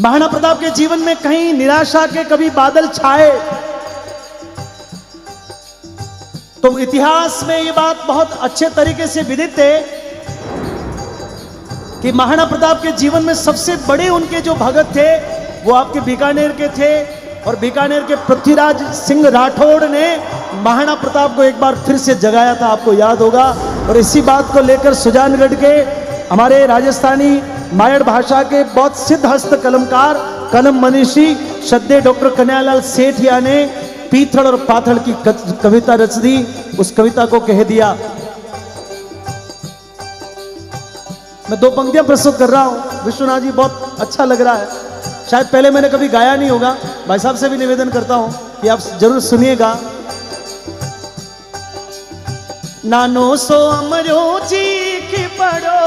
महाराणा प्रताप के जीवन में कहीं निराशा के कभी बादल छाए तो इतिहास में ये बात बहुत अच्छे तरीके से विदित है कि महाराणा प्रताप के जीवन में सबसे बड़े उनके जो भगत थे वो आपके बीकानेर के थे। और बीकानेर के पृथ्वीराज सिंह राठौड़ ने महाराणा प्रताप को एक बार फिर से जगाया था, आपको याद होगा। और इसी बात को लेकर सुजानगढ़ के हमारे राजस्थानी मायड़ भाषा के बहुत सिद्ध हस्त कलमकार कलम मनीषी श्रद्धेय डॉक्टर कन्हैयालाल सेठिया ने पीथड़ और पाथड़ की कविता रच दी। उस कविता को कह दिया, मैं दो पंक्तियां प्रस्तुत कर रहा हूं। विश्वनाथ जी बहुत अच्छा लग रहा है, शायद पहले मैंने कभी गाया नहीं होगा। भाई साहब से भी निवेदन करता हूं कि आप जरूर सुनिएगा। नानो सो अमरो चीख पड़ो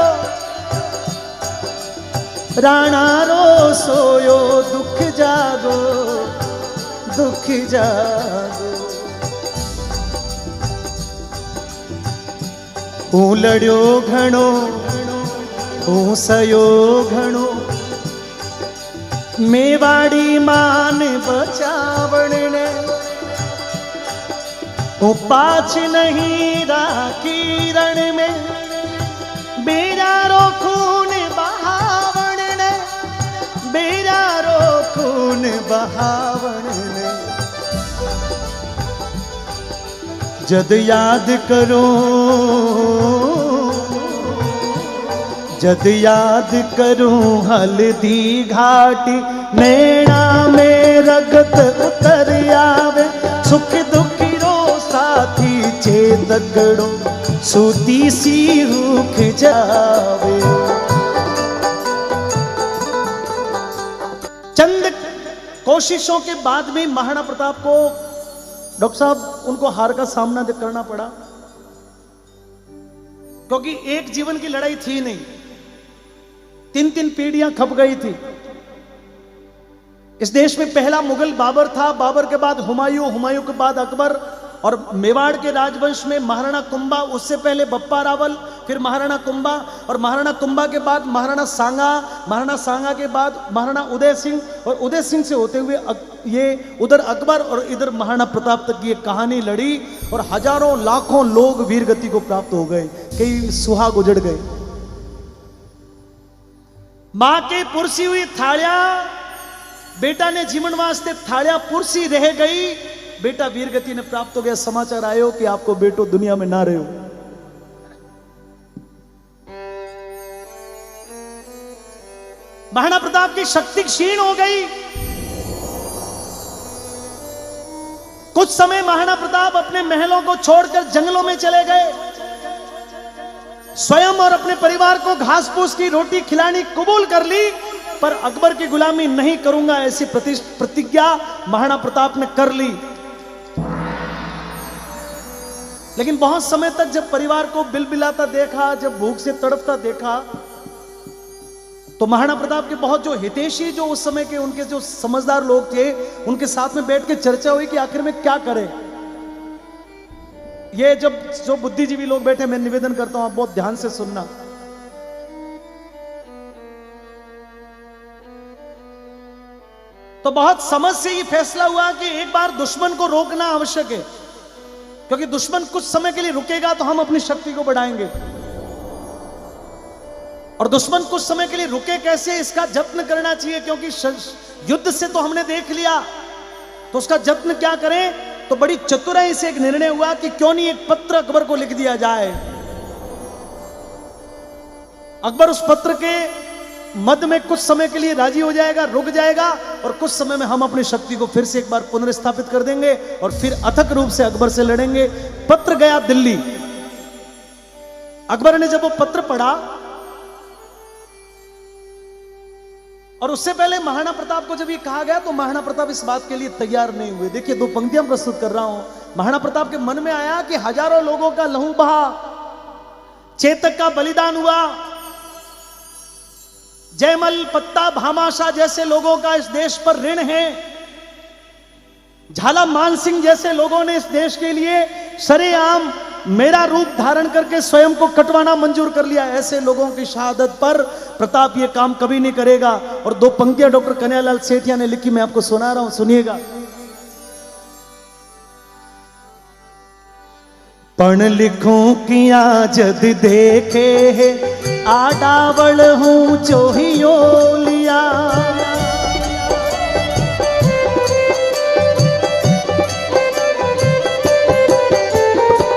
राणा रो सोयो दुख जागो दुख जागो। हूँ लड़ियो घणो हूँ सयो घणो मेवाड़ी मान बचावण ने हूँ पाछ नहीं राखी रण में बेरारो खून बहावण ने बेरारो खून बहावण ने। जद याद करो जद याद करूं हल्दी घाटी नैना में रगत उतर आवे सुख दुखी रो साथी चेतकड़ो सूती सी रूख जावे। चंद कोशिशों के बाद में महाराणा प्रताप को डॉक्टर साहब उनको हार का सामना करना पड़ा, क्योंकि एक जीवन की लड़ाई थी नहीं, तीन तीन पीढ़ियां खप गई थी। इस देश में पहला मुगल बाबर था, बाबर के बाद हुमायूं, हुमायूं के बाद अकबर, और मेवाड़ के राजवंश में महाराणा कुंभा, उससे पहले बप्पा रावल, फिर महाराणा कुंभा, और महाराणा कुंभा के बाद महाराणा सांगा, महाराणा सांगा के बाद महाराणा उदय सिंह, और उदय सिंह से होते हुए ये उधर अकबर और इधर महाराणा प्रताप तक ये कहानी लड़ी। और हजारों लाखों लोग वीरगति को प्राप्त हो गए, कई सुहाग उजड़ गए। मां के पुरसी हुई थालियां बेटा ने जीवन वास्ते थालियां पुरसी रह गई, बेटा वीरगति ने प्राप्त हो गया। समाचार आयो कि आपको बेटो दुनिया में ना रहे हो। महाराणा प्रताप की शक्ति क्षीण हो गई। कुछ समय महाराणा प्रताप अपने महलों को छोड़कर जंगलों में चले गए, स्वयं और अपने परिवार को घास फूस की रोटी खिलानी कबूल कर ली, पर अकबर की गुलामी नहीं करूंगा ऐसी प्रतिज्ञा महाराणा प्रताप ने कर ली। लेकिन बहुत समय तक जब परिवार को बिलबिलाता देखा, जब भूख से तड़पता देखा, तो महाराणा प्रताप के बहुत जो हितैषी, जो उस समय के उनके जो समझदार लोग थे, उनके साथ में बैठ के चर्चा हुई कि आखिर में क्या करें। ये जब जो बुद्धिजीवी लोग बैठे, मैं निवेदन करता हूं आप बहुत ध्यान से सुनना। तो बहुत समझ से ये फैसला हुआ कि एक बार दुश्मन को रोकना आवश्यक है, क्योंकि दुश्मन कुछ समय के लिए रुकेगा तो हम अपनी शक्ति को बढ़ाएंगे, और दुश्मन कुछ समय के लिए रुके कैसे, इसका जत्न करना चाहिए। क्योंकि युद्ध से तो हमने देख लिया, तो उसका जत्न क्या करें। तो बड़ी चतुराई से एक निर्णय हुआ कि क्यों नहीं एक पत्र अकबर को लिख दिया जाए। अकबर उस पत्र के मध्य में कुछ समय के लिए राजी हो जाएगा, रुक जाएगा, और कुछ समय में हम अपनी शक्ति को फिर से एक बार पुनर्स्थापित कर देंगे और फिर अथक रूप से अकबर से लड़ेंगे। पत्र गया दिल्ली। अकबर ने जब वो पत्र पढ़ा, और उससे पहले महाराणा प्रताप को जब ये कहा गया, तो महाराणा प्रताप इस बात के लिए तैयार नहीं हुए। देखिए, दो पंक्तियां प्रस्तुत कर रहा हूं। महाराणा प्रताप के मन में आया कि हजारों लोगों का लहू बहा, चेतक का बलिदान हुआ, जयमल, पत्ता, भामाशाह जैसे लोगों का इस देश पर ऋण है, झाला मान सिंह जैसे लोगों ने इस देश के लिए सरेआम मेरा रूप धारण करके स्वयं को कटवाना मंजूर कर लिया। ऐसे लोगों की शहादत पर प्रताप ये काम कभी नहीं करेगा। और दो पंक्तियां डॉक्टर कन्हैयालाल सेठिया ने लिखी, मैं आपको सुना रहा हूं, सुनिएगा। पण लिखूं किया जद देखे है, आडावल हूं चोहियो लिया।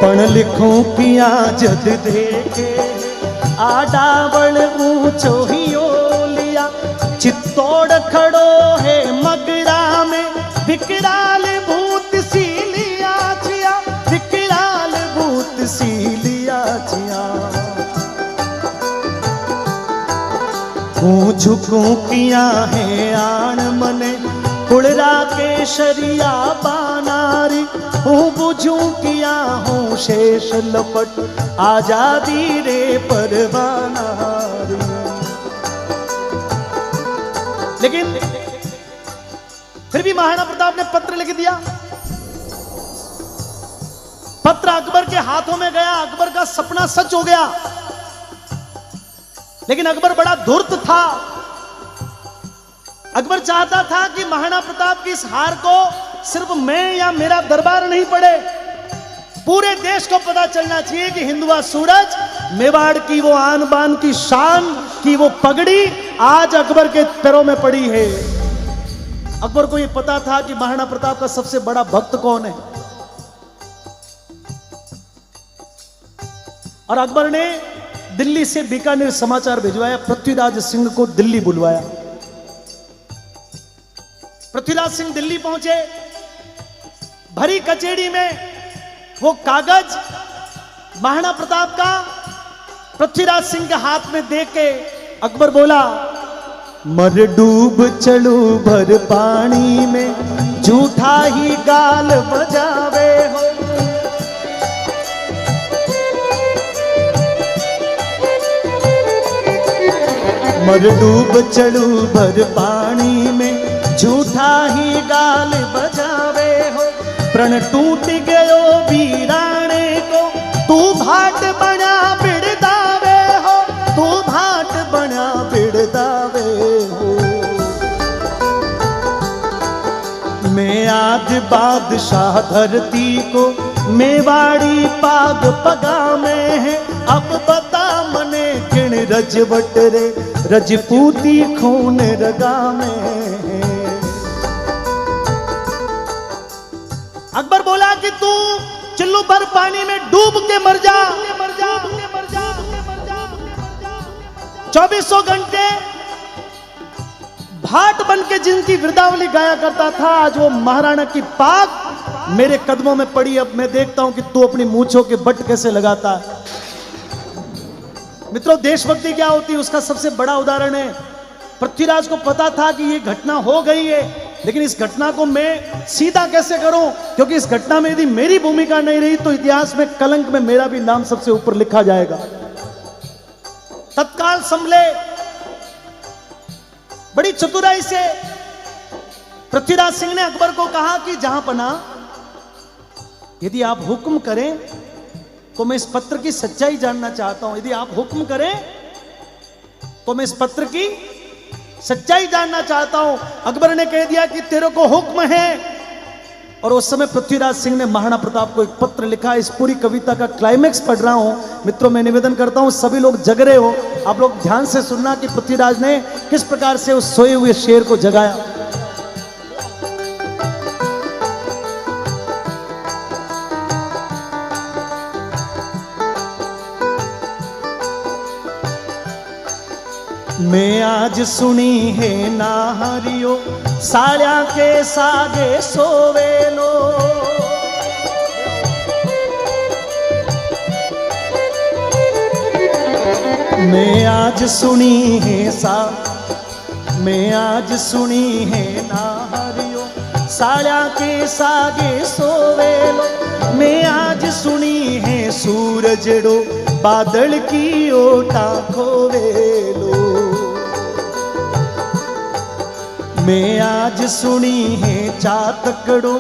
पण लिखूं किया जद देखे, आडावल ऊंचो ही लिया। चित्तौड़ खड़ो है मगरा में, विकराल भूत सी लिया छिया, विकराल भूत सी लिया छिया। झुकूं किया है आण मने, कुड़रा के शरिया बानारी। हूँ बुझूं किया हूँ शेष लपट, आजादी रे परवाना रे। लेकिन फिर भी महाराणा प्रताप ने पत्र लिख दिया। पत्र अकबर के हाथों में गया, अकबर का सपना सच हो गया। लेकिन अकबर बड़ा धूर्त था। अकबर चाहता था कि महाराणा प्रताप की इस हार को सिर्फ मैं या मेरा दरबार नहीं पड़े, पूरे देश को पता चलना चाहिए कि हिंदुआ सूरज, मेवाड़ की वो आन बान की शान की वो पगड़ी आज अकबर के पैरों में पड़ी है। अकबर को यह पता था कि महाराणा प्रताप का सबसे बड़ा भक्त कौन है। और अकबर ने दिल्ली से बीकानेर समाचार भिजवाया, पृथ्वीराज सिंह को दिल्ली बुलवाया। पृथ्वीराज सिंह दिल्ली पहुंचे। भरी कचेरी में वो कागज महाराणा प्रताप का पृथ्वीराज सिंह के हाथ में दे के अकबर बोला, मर डूब चलू भर पानी में, झूठा ही गाल बजावे हो। मर डूब चलू भर पानी में, झूठा ही गाल बजावे हो। प्रण टूट गयो वीराणे को, तू भाट बना बिड़दावे हो, तू भाट बना बिड़दावे हो। मैं आज बादशाह धरती को, मेवाड़ी पाग पगा में है। अब बता मने किण रजवट रे, रजपूती खून रगा में है। अकबर बोला कि तू चिल्लू भर पानी में डूब के मर जा, 2400 घंटे भाट बन के जिनकी वृद्धावली गाया करता था, आज वो महाराणा की पाग मेरे कदमों में पड़ी। अब मैं देखता हूं कि तू अपनी मूंछों के बट कैसे लगाता है। मित्रों, देशभक्ति क्या होती है उसका सबसे बड़ा उदाहरण है, पृथ्वीराज को पता था कि ये घटना हो गई है, लेकिन इस घटना को मैं सीधा कैसे करूं, क्योंकि इस घटना में यदि मेरी भूमिका नहीं रही तो इतिहास में कलंक में मेरा भी नाम सबसे ऊपर लिखा जाएगा। तत्काल संभले, बड़ी चतुराई से पृथ्वीराज सिंह ने अकबर को कहा कि जहां पना, यदि आप हुक्म करें तो मैं इस पत्र की सच्चाई जानना चाहता हूं। यदि आप हुक्म करें तो मैं इस पत्र की सच्चाई जानना चाहता हूं। अकबर ने कह दिया कि तेरे को हुक्म है। और उस समय पृथ्वीराज सिंह ने महाराणा प्रताप को एक पत्र लिखा। इस पूरी कविता का क्लाइमेक्स पढ़ रहा हूं। मित्रों, मैं निवेदन करता हूं सभी लोग जग रहे हो, आप लोग ध्यान से सुनना कि पृथ्वीराज ने किस प्रकार से उस सोए हुए शेर को जगाया। मैं आज सुनी है नाहरियो, साड़िया के सागे सोवेलो। मैं आज सुनी है मैं आज सुनी है नाहरियो, साड़िया के सागे सोवेलो। मैं आज सुनी है सूरजड़ो, बादल की ओटा खोवेलो। मैं आज सुनी है चातकड़ो,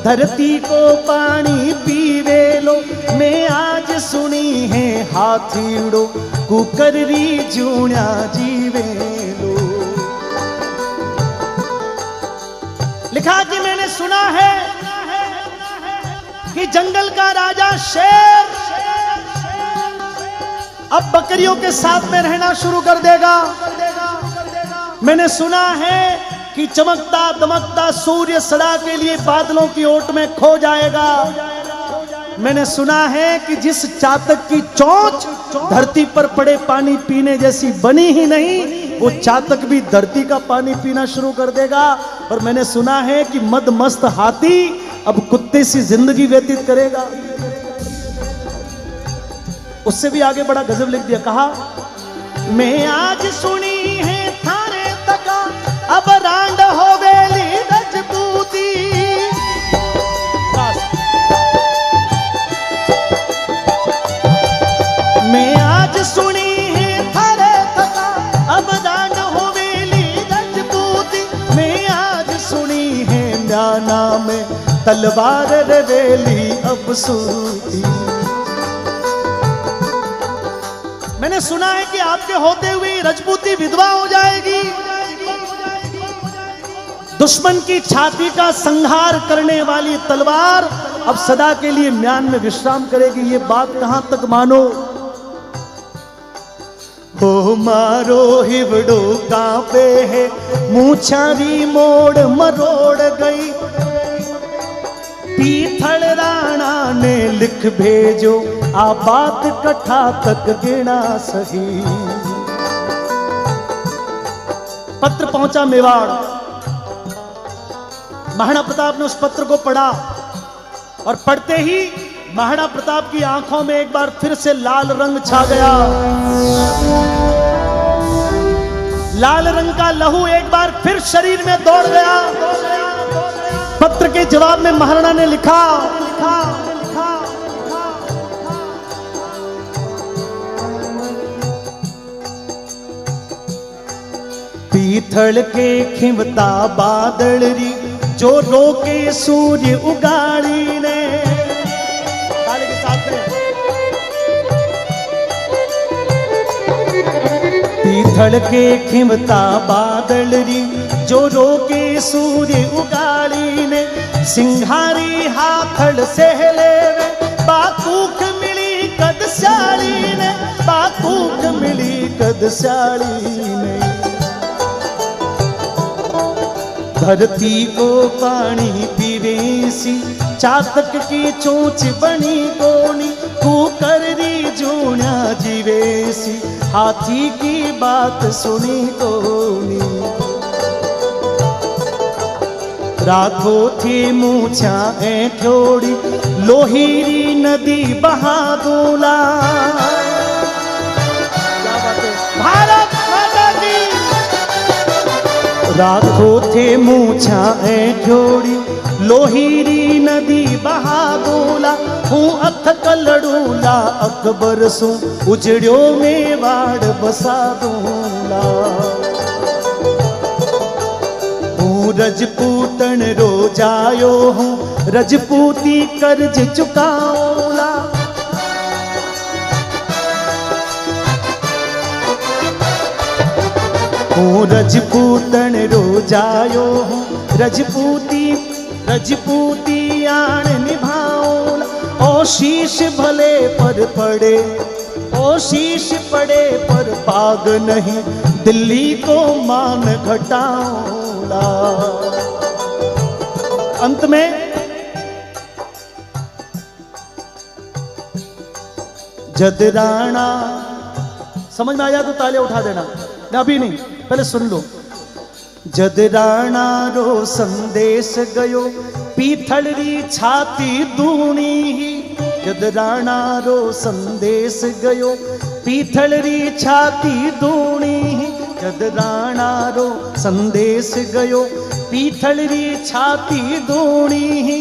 धरती को पानी पीवे लो, मैं आज सुनी है हाथीड़ो, कुकर री जूणा जीवे लो। लिखा कि मैंने सुना है कि जंगल का राजा शेर अब बकरियों के साथ में रहना शुरू कर देगा। मैंने सुना है कि चमकता दमकता सूर्य सदा के लिए बादलों की ओट में खो जाएगा। मैंने सुना है कि जिस चातक की चोंच धरती पर पड़े पानी पीने जैसी बनी ही नहीं, वो चातक भी धरती का पानी पीना शुरू कर देगा। और मैंने सुना है कि मदमस्त हाथी अब कुत्ते सी जिंदगी व्यतीत करेगा। उससे भी आगे बड़ा गजब लिख दिया, कहा मैं आज सुनी है थारे तका, अब रांड हो गई रजपूती। मैं आज सुनी है थारे तका, अब रांड हो गई रजपूती। मैं आज सुनी है म्याना में तलवार रवेली अब सूती। मैंने सुना है कि आपके होते हुए रजपूती विधवा हो जाएगी। दुश्मन की छाती का संहार करने वाली तलवार अब सदा के लिए म्यान में विश्राम करेगी। ये बात कहां तक मानो। हो मारो हिवड़ो कांपे है, मूछारी मोड़ मरोड़ गई। पीथल राणा ने लिख भेजो, आ बात कथा तक गिना सही। पत्र पहुंचा मेवाड़। महाराणा प्रताप ने उस पत्र को पढ़ा और पढ़ते ही महाराणा प्रताप की आंखों में एक बार फिर से लाल रंग छा गया। लाल रंग का लहू एक बार फिर शरीर में दौड़ गया। पत्र के जवाब में महाराणा ने लिखा, पीथल के खिमता बादल री, जो रोके सूर्य उगाड़ी ने। ताली के साथ में। पीथल के खिमता बादल री, जो रोके सूर्य उगाड़ी ने। सिंघारी हाथड़ सहले वे, बाकूक मिली कद स्याली ने। बाकूक मिली कद स्याली ने। धरती को पानी पीवेसी, चातक की चोंच बनी कोनी। कुकर री जूणा जीवेसी, हाथी की बात सुनी कोनी। राखो थी मूछा ऐठोड़ी, लोहीरी नदी बहा दूला। भारत माता की। राखो थे मूछा ऐठोड़ी, लोहीरी नदी बहा दूला। हूँ अथ कलड़ूला अकबर सू, उजड़ियो मेवाड़ बसा दूला। रजपूतन रोजायो हूँ, रजपूती कर्ज चुकाऊला। हूँ रजपूतन रोजायो हूँ, रजपूती आन निभाऊला। ओ शीश भले पर पड़े, ओ शीश पड़े पर पाग नहीं, दिल्ली को मान घटाऊला। अंत में जदराणा, समझ में आया तो तालियां उठा देना, अभी नहीं, पहले सुन लो। जदराणा रो संदेश गयो, पीथल री छाती दूनी ही। जदराणा रो संदेश गयो, पीथल री छाती दूनी ही। जदराणा रो संदेश गयो, पीथल री छाती दूनी ही।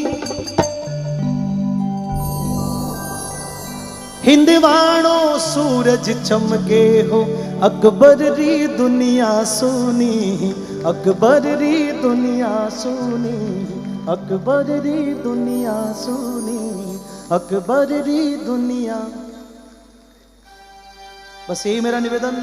हिंदवाणो सूरज चमके हो, अकबर री दुनिया सुनी। अकबर री दुनिया सुनी। अकबर री दुनिया सुनी, अकबर री दुनिया। बस यही मेरा निवेदन।